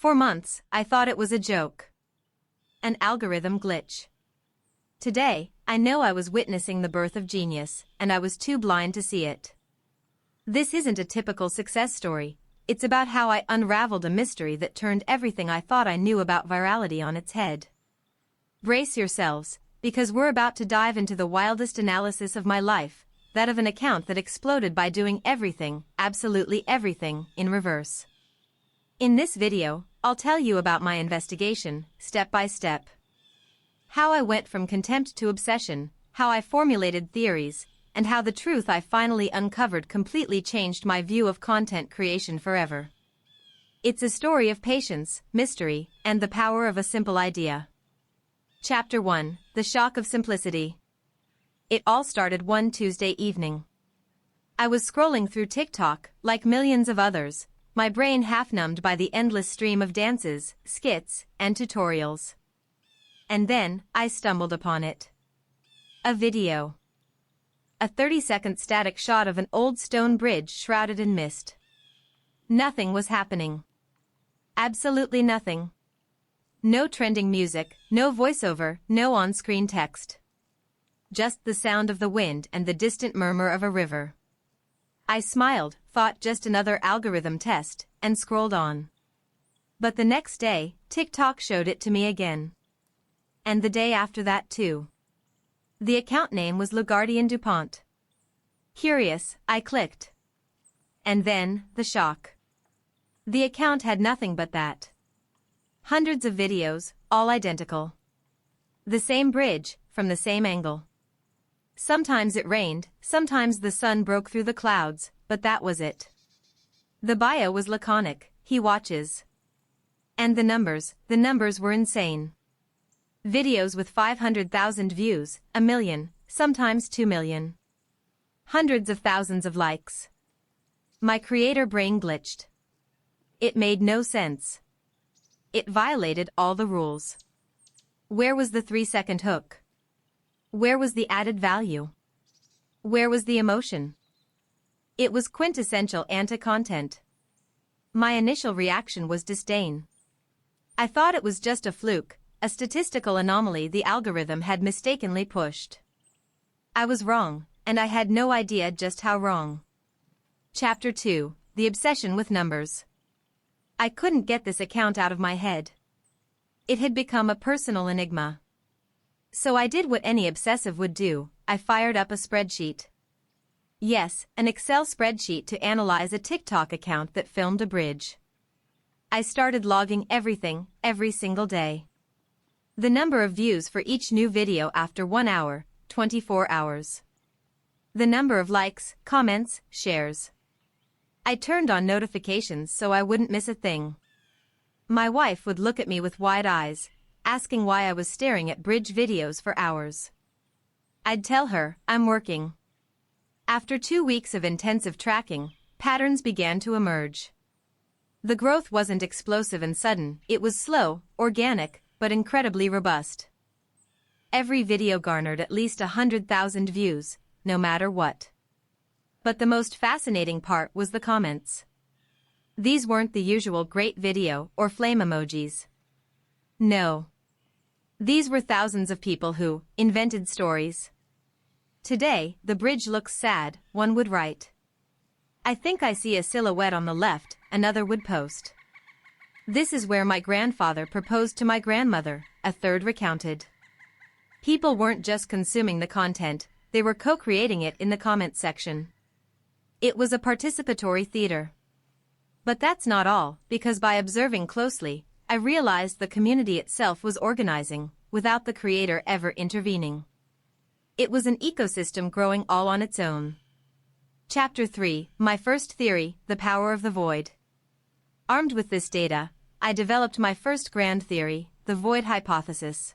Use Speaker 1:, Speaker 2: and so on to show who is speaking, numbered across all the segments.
Speaker 1: For months, I thought it was a joke. An algorithm glitch. Today, I know I was witnessing the birth of genius, and I was too blind to see it. This isn't a typical success story. It's about how I unraveled a mystery that turned everything I thought I knew about virality on its head. Brace yourselves, because we're about to dive into the wildest analysis of my life, that of an account that exploded by doing everything, absolutely everything, in reverse. In this video, I'll tell you about my investigation, step by step. How I went from contempt to obsession, how I formulated theories, and how the truth I finally uncovered completely changed my view of content creation forever. It's a story of patience, mystery, and the power of a simple idea. Chapter 1: The Shock of Simplicity. It all started one Tuesday evening. I was scrolling through TikTok, like millions of others, my brain half-numbed by the endless stream of dances, skits, and tutorials. And then, I stumbled upon it. A video. A 30-second static shot of an old stone bridge shrouded in mist. Nothing was happening. Absolutely nothing. No trending music, no voiceover, no on-screen text. Just the sound of the wind and the distant murmur of a river. I smiled, thought just another algorithm test, and scrolled on. But the next day, TikTok showed it to me again. And the day after that too. The account name was Le Gardien du Pont. Curious, I clicked. And then, the shock. The account had nothing but that. Hundreds of videos, all identical. The same bridge, from the same angle. Sometimes it rained, sometimes the sun broke through the clouds, but that was it. The bio was laconic, he watches. And the numbers were insane. Videos with 500,000 views, 1 million, sometimes 2 million. Hundreds of thousands of likes. My creator brain glitched. It made no sense. It violated all the rules. Where was the 3-second hook? Where was the added value? Where was the emotion? It was quintessential anti-content. My initial reaction was disdain. I thought it was just a fluke, a statistical anomaly the algorithm had mistakenly pushed. I was wrong, and I had no idea just how wrong. Chapter 2: The Obsession with Numbers. I couldn't get this account out of my head. It had become a personal enigma. So I did what any obsessive would do, I fired up a spreadsheet. Yes, an Excel spreadsheet to analyze a TikTok account that filmed a bridge. I started logging everything, every single day. The number of views for each new video after 1 hour, 24 hours. The number of likes, comments, shares. I turned on notifications so I wouldn't miss a thing. My wife would look at me with wide eyes, asking why I was staring at bridge videos for hours. I'd tell her, I'm working. After 2 weeks of intensive tracking, patterns began to emerge. The growth wasn't explosive and sudden, it was slow, organic, but incredibly robust. Every video garnered at least 100,000 views, no matter what. But the most fascinating part was the comments. These weren't the usual great video or flame emojis. No. These were thousands of people who invented stories. Today, the bridge looks sad, one would write. I think I see a silhouette on the left, another would post. This is where my grandfather proposed to my grandmother, a third recounted. People weren't just consuming the content, they were co-creating it in the comment section. It was a participatory theater. But that's not all, because by observing closely, I realized the community itself was organizing, without the creator ever intervening. It was an ecosystem growing all on its own. Chapter 3: My First Theory, The Power of the Void. Armed with this data, I developed my first grand theory, the void hypothesis.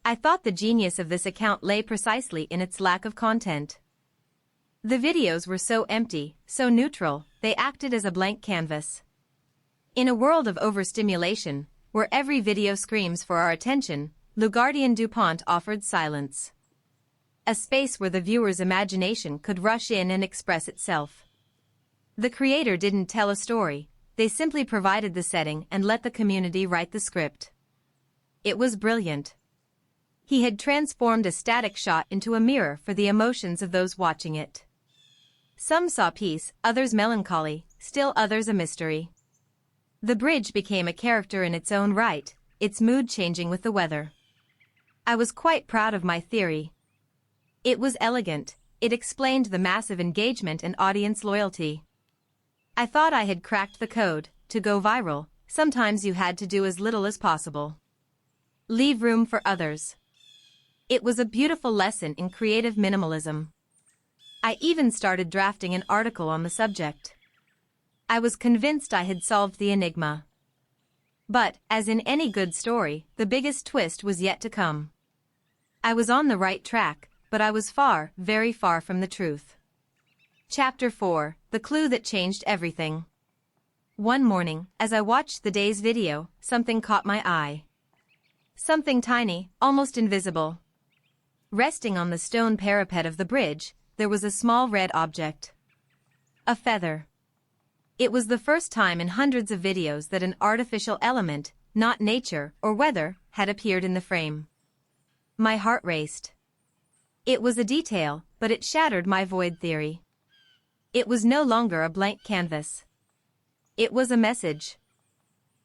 Speaker 1: I thought the genius of this account lay precisely in its lack of content. The videos were so empty, so neutral, they acted as a blank canvas. In a world of overstimulation, where every video screams for our attention, Le Gardien du Pont offered silence. A space where the viewer's imagination could rush in and express itself. The creator didn't tell a story, they simply provided the setting and let the community write the script. It was brilliant. He had transformed a static shot into a mirror for the emotions of those watching it. Some saw peace, others melancholy, still others a mystery. The bridge became a character in its own right, its mood changing with the weather. I was quite proud of my theory. It was elegant, it explained the massive engagement and audience loyalty. I thought I had cracked the code. To go viral, sometimes you had to do as little as possible. Leave room for others. It was a beautiful lesson in creative minimalism. I even started drafting an article on the subject. I was convinced I had solved the enigma. But, as in any good story, the biggest twist was yet to come. I was on the right track, but I was far, very far from the truth. Chapter 4: The Clue That Changed Everything. One morning, as I watched the day's video, something caught my eye. Something tiny, almost invisible. Resting on the stone parapet of the bridge, there was a small red object. A feather. It was the first time in hundreds of videos that an artificial element, not nature or weather, had appeared in the frame. My heart raced. It was a detail, but it shattered my void theory. It was no longer a blank canvas. It was a message.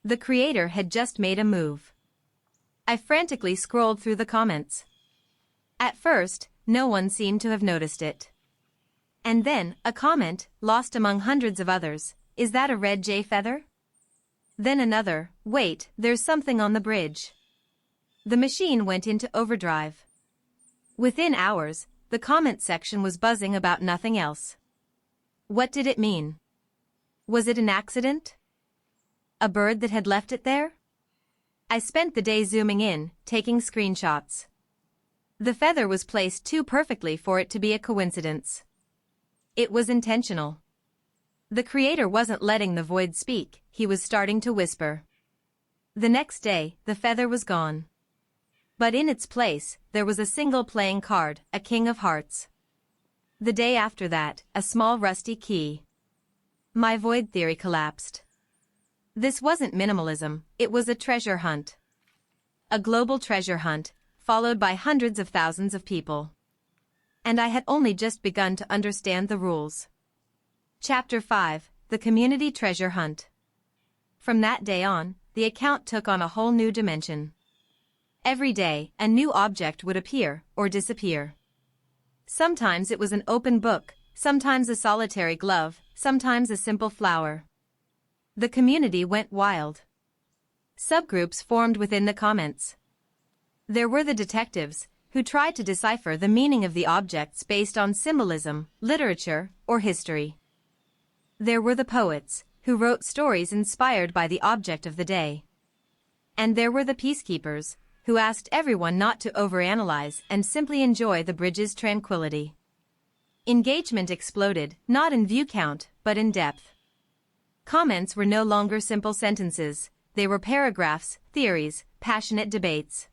Speaker 1: The creator had just made a move. I frantically scrolled through the comments. At first, no one seemed to have noticed it. And then, a comment, lost among hundreds of others: "Is that a red jay feather?" Then another: "Wait, there's something on the bridge." The machine went into overdrive. Within hours, the comment section was buzzing about nothing else. What did it mean? Was it an accident? A bird that had left it there? I spent the day zooming in, taking screenshots. The feather was placed too perfectly for it to be a coincidence. It was intentional. The creator wasn't letting the void speak, he was starting to whisper. The next day, the feather was gone. But in its place, there was a single playing card, a king of hearts. The day after that, a small rusty key. My void theory collapsed. This wasn't minimalism, it was a treasure hunt. A global treasure hunt, followed by hundreds of thousands of people. And I had only just begun to understand the rules. Chapter 5: The Community Treasure Hunt. From that day on, the account took on a whole new dimension. Every day, a new object would appear or disappear. Sometimes it was an open book, sometimes a solitary glove, sometimes a simple flower. The community went wild. Subgroups formed within the comments. There were the detectives, who tried to decipher the meaning of the objects based on symbolism, literature, or history. There were the poets, who wrote stories inspired by the object of the day. And there were the peacekeepers, who asked everyone not to overanalyze and simply enjoy the bridge's tranquility. Engagement exploded, not in view count, but in depth. Comments were no longer simple sentences, they were paragraphs, theories, passionate debates.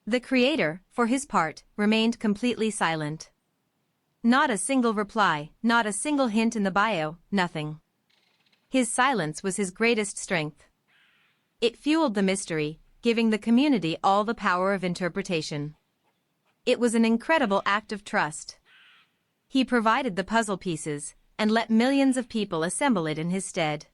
Speaker 1: The creator, for his part, remained completely silent. Not a single reply, not a single hint in the bio, nothing. His silence was his greatest strength. It fueled the mystery, giving the community all the power of interpretation. It was an incredible act of trust. He provided the puzzle pieces, and let millions of people assemble it in his stead.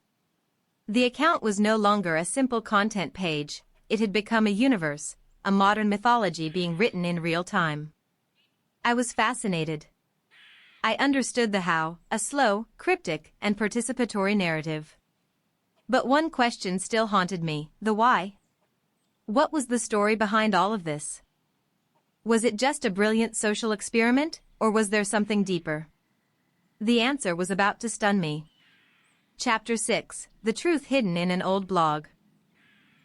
Speaker 1: The account was no longer a simple content page, it had become a universe, a modern mythology being written in real time. I was fascinated. I understood the how, a slow, cryptic, and participatory narrative. But one question still haunted me: the why? What was the story behind all of this? Was it just a brilliant social experiment, or was there something deeper? The answer was about to stun me. Chapter 6: The Truth Hidden in an Old Blog.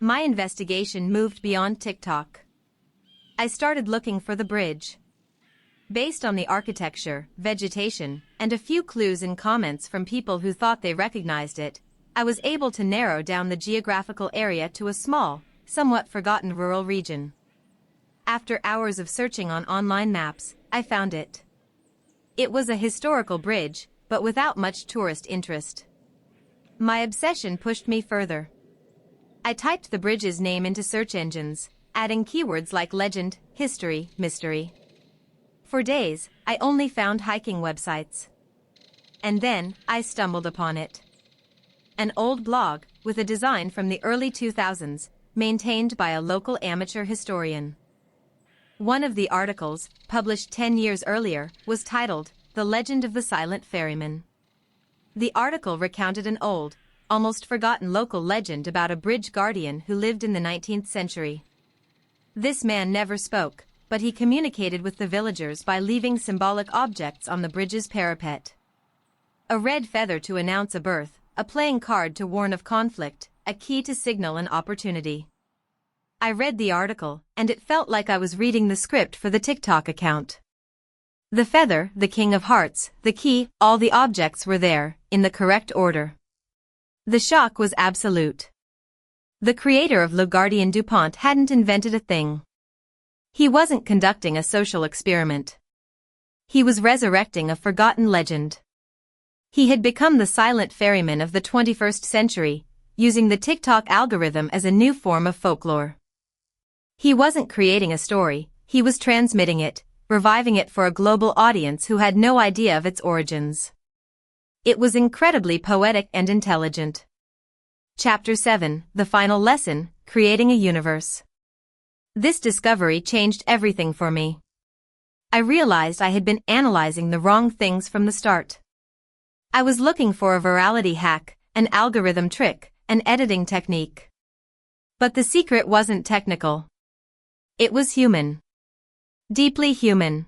Speaker 1: My investigation moved beyond TikTok. I started looking for the bridge. Based on the architecture, vegetation, and a few clues in comments from people who thought they recognized it, I was able to narrow down the geographical area to a small, somewhat forgotten rural region. After hours of searching on online maps, I found it. It was a historical bridge, but without much tourist interest. My obsession pushed me further. I typed the bridge's name into search engines, adding keywords like legend, history, mystery. For days, I only found hiking websites. And then, I stumbled upon it. An old blog, with a design from the early 2000s, maintained by a local amateur historian. One of the articles, published 10 years earlier, was titled, "The Legend of the Silent Ferryman." The article recounted an old, almost forgotten local legend about a bridge guardian who lived in the 19th century. This man never spoke, but he communicated with the villagers by leaving symbolic objects on the bridge's parapet. A red feather to announce a birth, a playing card to warn of conflict, a key to signal an opportunity. I read the article, and it felt like I was reading the script for the TikTok account. The feather, the king of hearts, the key, all the objects were there, in the correct order. The shock was absolute. The creator of Le Gardien du Pont hadn't invented a thing. He wasn't conducting a social experiment. He was resurrecting a forgotten legend. He had become the silent ferryman of the 21st century, using the TikTok algorithm as a new form of folklore. He wasn't creating a story, he was transmitting it, reviving it for a global audience who had no idea of its origins. It was incredibly poetic and intelligent. Chapter 7, The Final Lesson, Creating a Universe. This discovery changed everything for me. I realized I had been analyzing the wrong things from the start. I was looking for a virality hack, an algorithm trick, an editing technique. But the secret wasn't technical. It was human. Deeply human.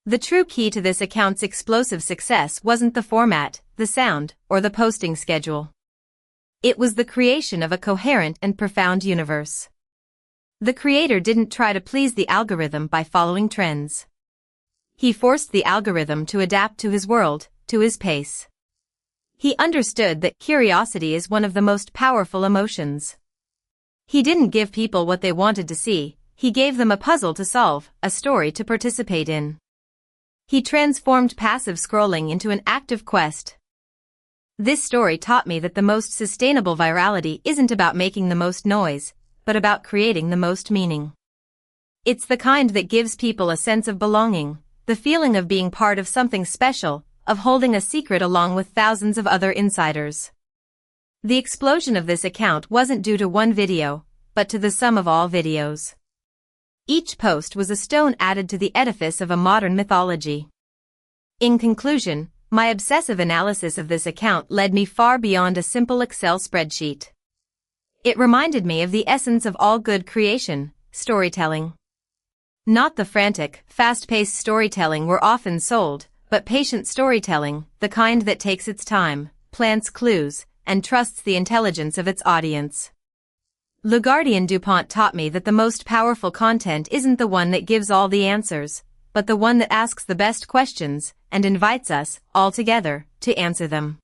Speaker 1: The true key to this account's explosive success wasn't the format, the sound, or the posting schedule. It was the creation of a coherent and profound universe. The creator didn't try to please the algorithm by following trends. He forced the algorithm to adapt to his world, to his pace. He understood that curiosity is one of the most powerful emotions. He didn't give people what they wanted to see, he gave them a puzzle to solve, a story to participate in. He transformed passive scrolling into an active quest. This story taught me that the most sustainable virality isn't about making the most noise, but about creating the most meaning. It's the kind that gives people a sense of belonging, the feeling of being part of something special, of holding a secret along with thousands of other insiders. The explosion of this account wasn't due to one video, but to the sum of all videos. Each post was a stone added to the edifice of a modern mythology. In conclusion, my obsessive analysis of this account led me far beyond a simple Excel spreadsheet. It reminded me of the essence of all good creation, storytelling. Not the frantic, fast-paced storytelling we're often sold, but patient storytelling, the kind that takes its time, plants clues, and trusts the intelligence of its audience. Le Gardien du Pont taught me that the most powerful content isn't the one that gives all the answers, but the one that asks the best questions, and invites us, all together, to answer them.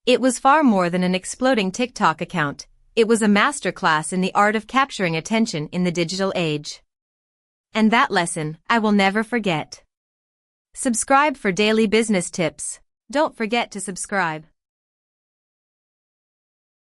Speaker 1: It was far more than an exploding TikTok account, it was a masterclass in the art of capturing attention in the digital age. And that lesson, I will never forget. Subscribe for daily business tips. Don't forget to subscribe.